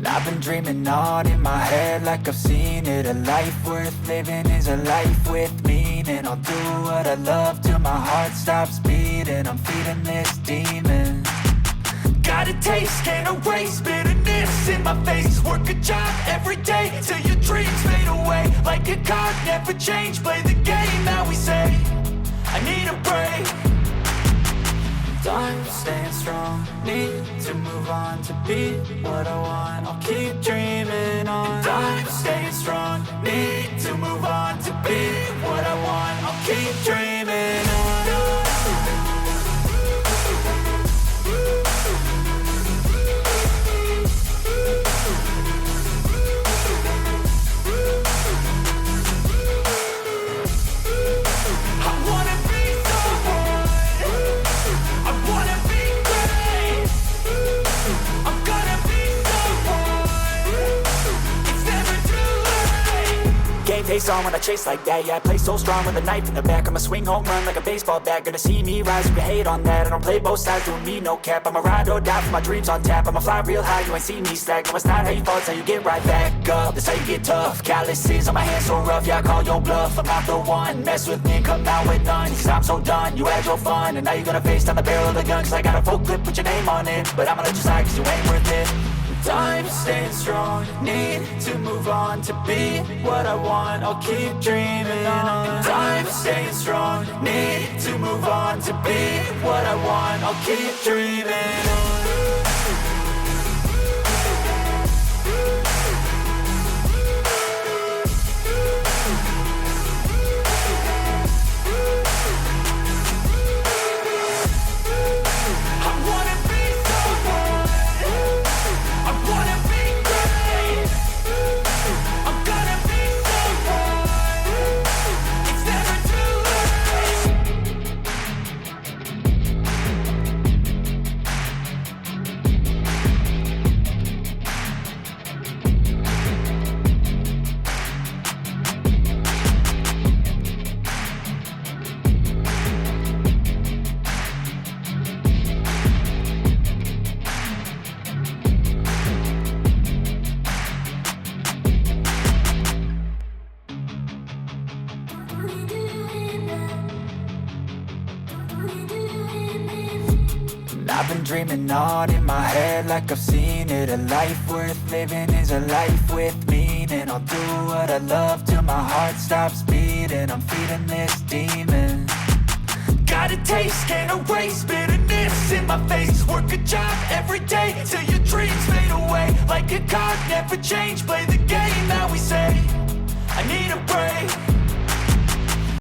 I've been dreaming on in my head like I've seen it. A life worth living is a life with meaning. I'll do what I love till my heart stops beating. I'm feeding this demon. Got a taste, can't erase bitterness in my face. Work a job every day till your dreams fade away. Like a card, never change, play the game that we say. I need a break. I'm staying strong, need to move on to be what I want. I'll keep dreaming on. I'm staying strong, need to move on to be what I want. I'll keep dreaming on. Face on when I chase like that. Yeah, I play so strong with a knife in the back. I'ma swing home run like a baseball bat. Gonna see me rise, you can hate on that. I don't play both sides, doing me no cap. I'ma ride or die for my dreams on tap. I'ma fly real high, you ain't see me slack. No, it's not how you fall, it's how you get right back up. That's how you get tough. Calluses on my hands so rough, yeah, I call your bluff. I'm not the one, mess with me and come out with none. Cause I'm so done, you had your fun. And now you're gonna face down the barrel of the gun. Cause I got a full clip with your name on it. But I'ma let you slide cause you ain't worth it. I'm staying strong, need to move on to be what I want. I'll keep dreaming on. I'm staying strong, need to move on to be what I want. I'll keep dreaming on. I've been dreaming on in my head like I've seen it. A life worth living is a life with meaning. I'll do what I love till my heart stops beating. I'm feeding this demon. Got a taste, can't erase bitterness in my face. Work a job every day till your dreams fade away. Like a card, never change, play the game that we say. I need a break.